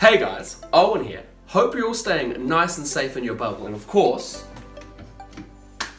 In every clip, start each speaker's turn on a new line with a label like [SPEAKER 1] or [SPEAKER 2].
[SPEAKER 1] Hey guys, Owen here. Hope you're all staying nice and safe in your bubble and of course,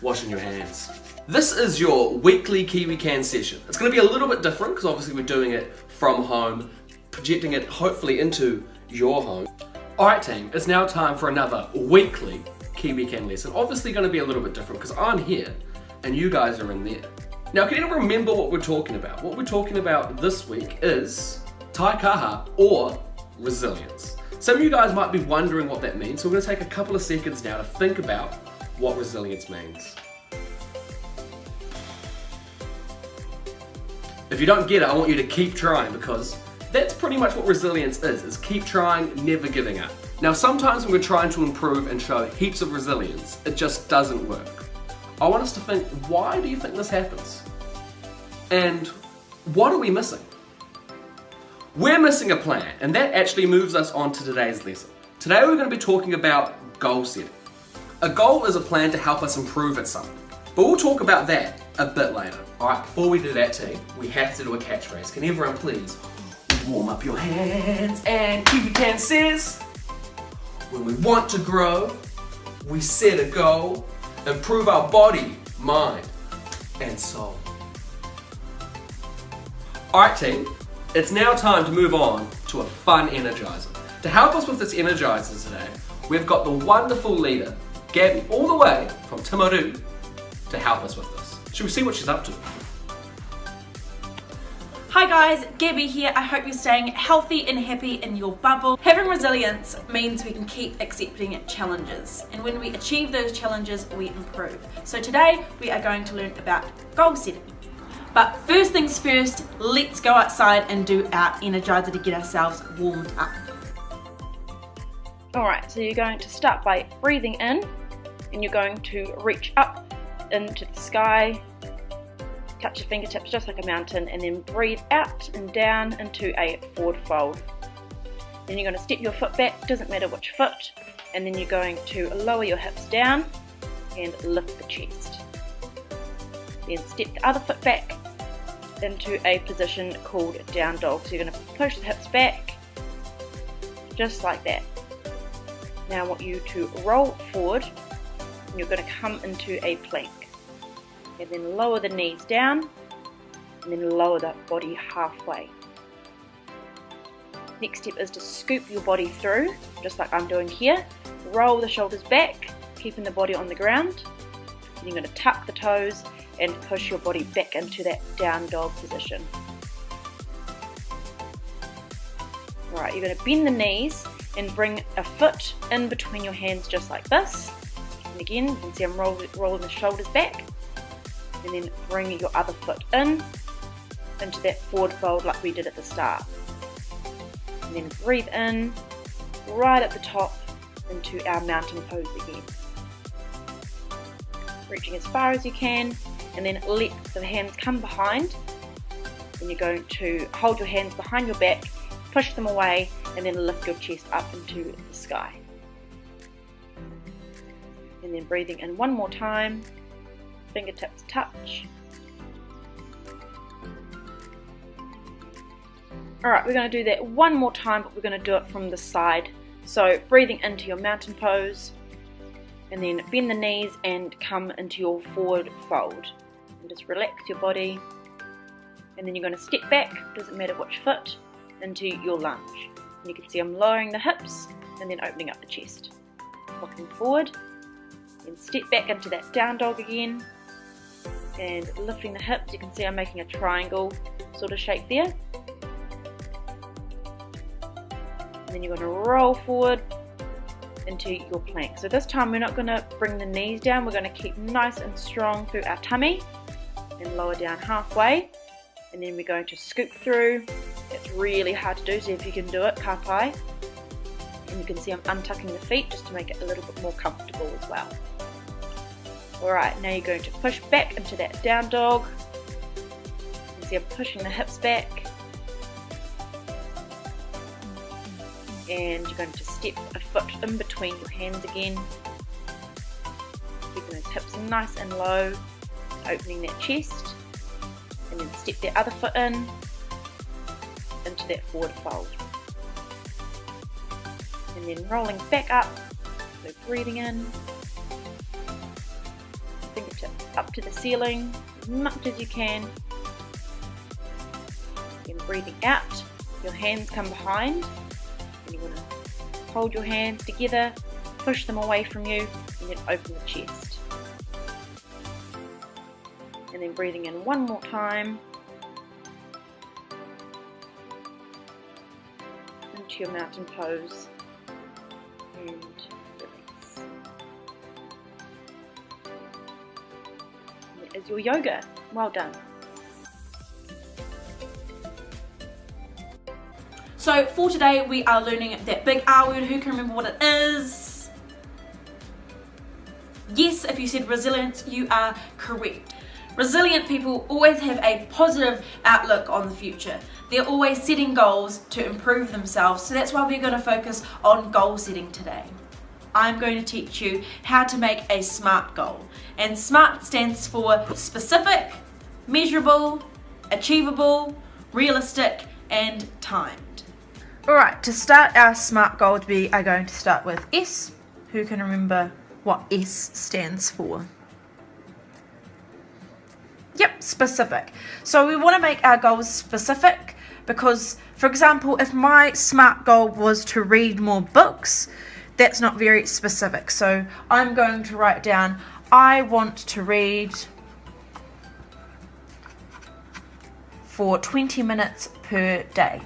[SPEAKER 1] washing your hands. This is your weekly Kiwi Can session. It's going to be a little bit different because obviously we're doing it from home, projecting it hopefully into your home. Alright team, it's now time for another weekly Kiwi Can lesson. Obviously going to be a little bit different because I'm here and you guys are in there. Now can anyone remember what we're talking about? What we're talking about this week is taikaha or resilience. Some of you guys might be wondering what that means, so we're going to take a couple of seconds now to think about what resilience means. If you don't get it, I want you to keep trying because that's pretty much what resilience is keep trying, never giving up. Now sometimes when we're trying to improve and show heaps of resilience, it just doesn't work. I want us to think, why do you think this happens? And what are we missing? We're missing a plan, and that actually moves us on to today's lesson. Today we're going to be talking about goal setting. A goal is a plan to help us improve at something, but we'll talk about that a bit later. Alright, before we do that team, we have to do a catchphrase. Can everyone please warm up your hands? And Kiwi Can says, when we want to grow, we set a goal, improve our body, mind, and soul. Alright team, it's now time to move on to a fun energizer. To help us with this energizer today, we've got the wonderful leader, Gabby, all the way from Timaru, to help us with this. Should we see what she's up to?
[SPEAKER 2] Hi guys, Gabby here. I hope you're staying healthy and happy in your bubble. Having resilience means we can keep accepting challenges, and when we achieve those challenges, we improve. So today we are going to learn about goal setting. But first things first, let's go outside and do our energizer to get ourselves warmed up.
[SPEAKER 3] Alright, so you're going to start by breathing in, and you're going to reach up into the sky, touch your fingertips just like a mountain, and then breathe out and down into a forward fold. Then you're going to step your foot back, doesn't matter which foot, and then you're going to lower your hips down and lift the chest. Then step the other foot back into a position called down dog. So you're going to push the hips back, just like that. Now I want you to roll forward, and you're going to come into a plank. And then lower the knees down, and then lower the body halfway. Next step is to scoop your body through, just like I'm doing here. Roll the shoulders back, keeping the body on the ground. Then you're going to tuck the toes and push your body back into that down dog position. Alright, you're going to bend the knees and bring a foot in between your hands just like this. And again, you can see I'm rolling the shoulders back. And then bring your other foot in into that forward fold like we did at the start. And then breathe in right at the top into our mountain pose again. Reaching as far as you can, and then let the hands come behind. Then you're going to hold your hands behind your back, push them away, and then lift your chest up into the sky. And then breathing in one more time, fingertips touch. Alright, we're going to do that one more time, but we're going to do it from the side. So breathing into your mountain pose, and then bend the knees and come into your forward fold. And just relax your body, and then you're going to step back, doesn't matter which foot, into your lunge. And you can see I'm lowering the hips and then opening up the chest. Looking forward, then step back into that down dog again, and lifting the hips. You can see I'm making a triangle sort of shape there. And then you're going to roll forward into your plank. So this time we're not going to bring the knees down, we're going to keep nice and strong through our tummy and lower down halfway, and then we're going to scoop through. It's really hard to do, so if you can do it, ka pai. And you can see I'm untucking the feet just to make it a little bit more comfortable as well. Alright, now you're going to push back into that down dog. You can see I'm pushing the hips back. And you're going to step a foot in between your hands again. Keeping those hips nice and low, opening that chest. And then step the other foot in into that forward fold. and then rolling back up, so breathing in, fingertips up to the ceiling as much as you can, then breathing out, your hands come behind, and you want to hold your hands together, push them away from you, and then open the chest. And then breathing in one more time, into your mountain pose, and release. And that is your yoga. Well done.
[SPEAKER 2] So for today we are learning that big R word. Who can remember what it is? Yes, if you said resilience, you are correct. Resilient people always have a positive outlook on the future. They're always setting goals to improve themselves, so that's why we're going to focus on goal setting today. I'm going to teach you how to make a SMART goal. And SMART stands for specific, measurable, achievable, realistic, and timed. Alright, to start our SMART goals, we are going to start with S. Who can remember what S stands for? Yep, specific. So we want to make our goals specific because, for example, if my SMART goal was to read more books, that's not very specific. So I'm going to write down, I want to read for 20 minutes per day.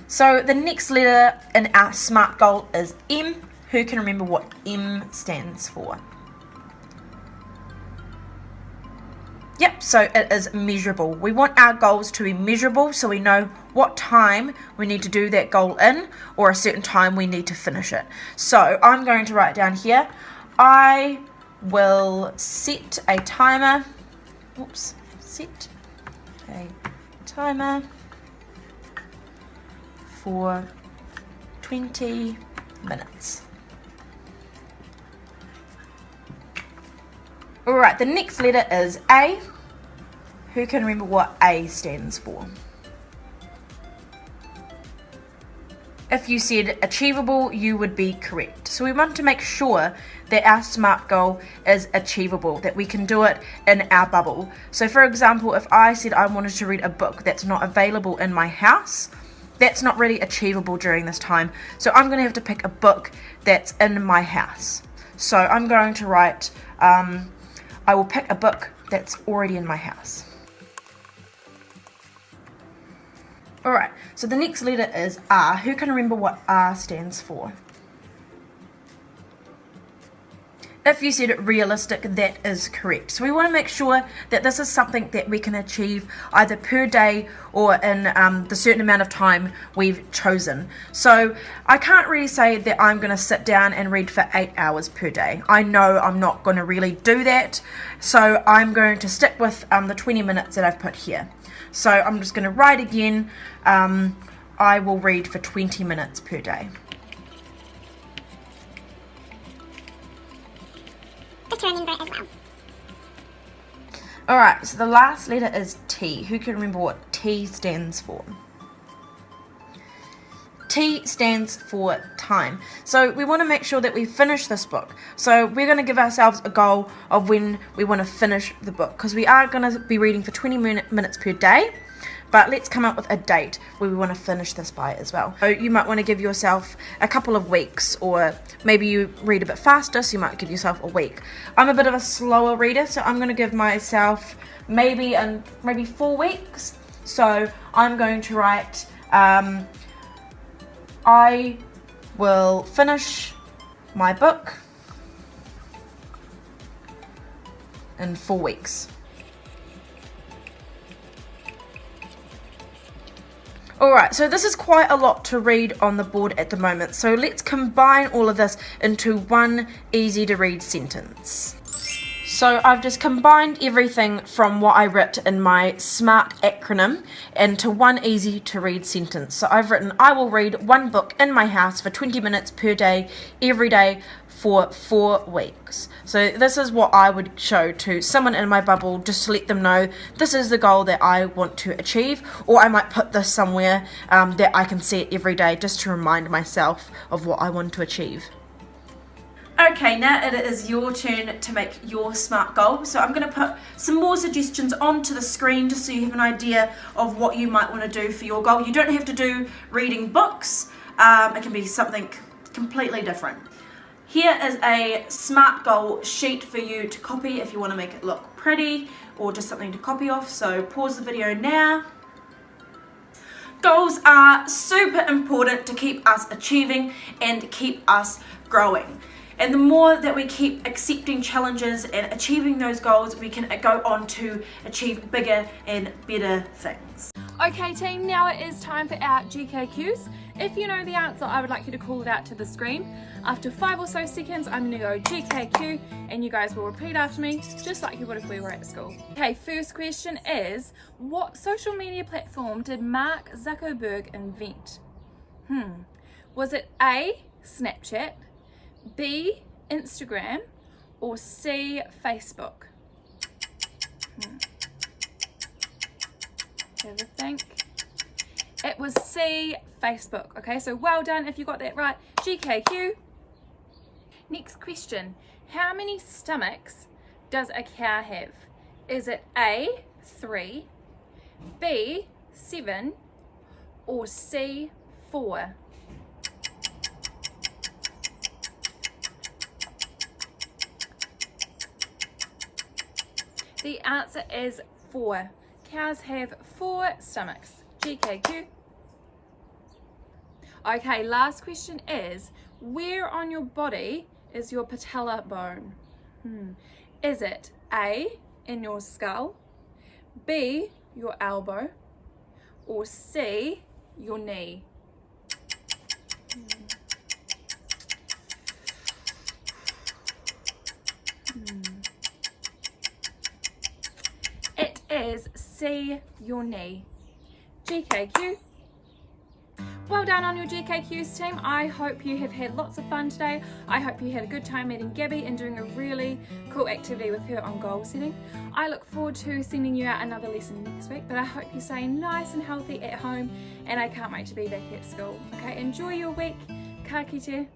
[SPEAKER 2] So the next letter in our SMART goal is M. Who can remember what M stands for? Yep, so it is measurable. We want our goals to be measurable so we know what time we need to do that goal in, or a certain time we need to finish it. So I'm going to write down here, I will set a timer. Set a timer for 20 minutes. Alright, the next letter is A. Who can remember what A stands for? If you said achievable, you would be correct. So we want to make sure that our SMART goal is achievable, that we can do it in our bubble. So for example, if I said I wanted to read a book that's not available in my house, that's not really achievable during this time. So I'm going to have to pick a book that's in my house. So I'm going to write, I will pick a book that's already in my house. Alright, so the next letter is R. Who can remember what R stands for? If you said realistic, that is correct. So we want to make sure that this is something that we can achieve either per day or in the certain amount of time we've chosen. So I can't really say that I'm going to sit down and read for 8 hours per day. I know I'm not going to really do that. So I'm going to stick with the 20 minutes that I've put here. So I'm just going to write again, I will read for 20 minutes per day.
[SPEAKER 4] Just to remember it as well.
[SPEAKER 2] Alright, so the last letter is T. Who can remember what T stands for? T stands for time. So we want to make sure that we finish this book. So we're going to give ourselves a goal of when we want to finish the book, because we are going to be reading for 20 minutes per day. But let's come up with a date where we want to finish this by as well. So you might want to give yourself a couple of weeks, or maybe you read a bit faster, so you might give yourself a week. I'm a bit of a slower reader, so I'm going to give myself maybe 4 weeks. So I'm going to write, I will finish my book in 4 weeks. Alright, so this is quite a lot to read on the board at the moment, so let's combine all of this into one easy to read sentence. So I've just combined everything from what I wrote in my SMART acronym into one easy to read sentence. So I've written, I will read one book in my house for 20 minutes per day, every day,
[SPEAKER 5] for 4 weeks. So this is what I would show to someone in my bubble, just to let them know this is the goal that I want to achieve, or I might put this somewhere that I can see it every day just to remind myself of what I want to achieve.
[SPEAKER 2] Okay, now it is your turn to make your SMART goal. So I'm going to put some more suggestions onto the screen just so you have an idea of what you might want to do for your goal. You don't have to do reading books. It can be something completely different. Here is a SMART goal sheet for you to copy if you want to make it look pretty or just something to copy off. So pause the video now. Goals are super important to keep us achieving and keep us growing. And the more that we keep accepting challenges and achieving those goals, we can go on to achieve bigger and better things.
[SPEAKER 6] Okay team, now it is time for our GKQs. If you know the answer, I would like you to call it out to the screen. After 5 or so seconds, I'm going to go GKQ and you guys will repeat after me, just like you would if we were at school. Okay, first question is, what social media platform did Mark Zuckerberg invent? Was it A, Snapchat, B, Instagram, or C, Facebook? Have a think. It was C, Facebook. Okay, so well done if you got that right. GKQ. Next question. How many stomachs does a cow have? Is it A, 3, B, 7, or C, 4? The answer is 4. Cows have 4 stomachs. GKQ. Okay, last question is, where on your body is your patella bone? Is it A, in your skull, B, your elbow, or C, your knee? It is C, your knee. GKQ. Well done on your GKQs team. I hope you have had lots of fun today. I hope you had a good time meeting Gabby and doing a really cool activity with her on goal setting. I look forward to sending you out another lesson next week, but I hope you're staying nice and healthy at home and I can't wait to be back at school. Okay, enjoy your week. Ka kite.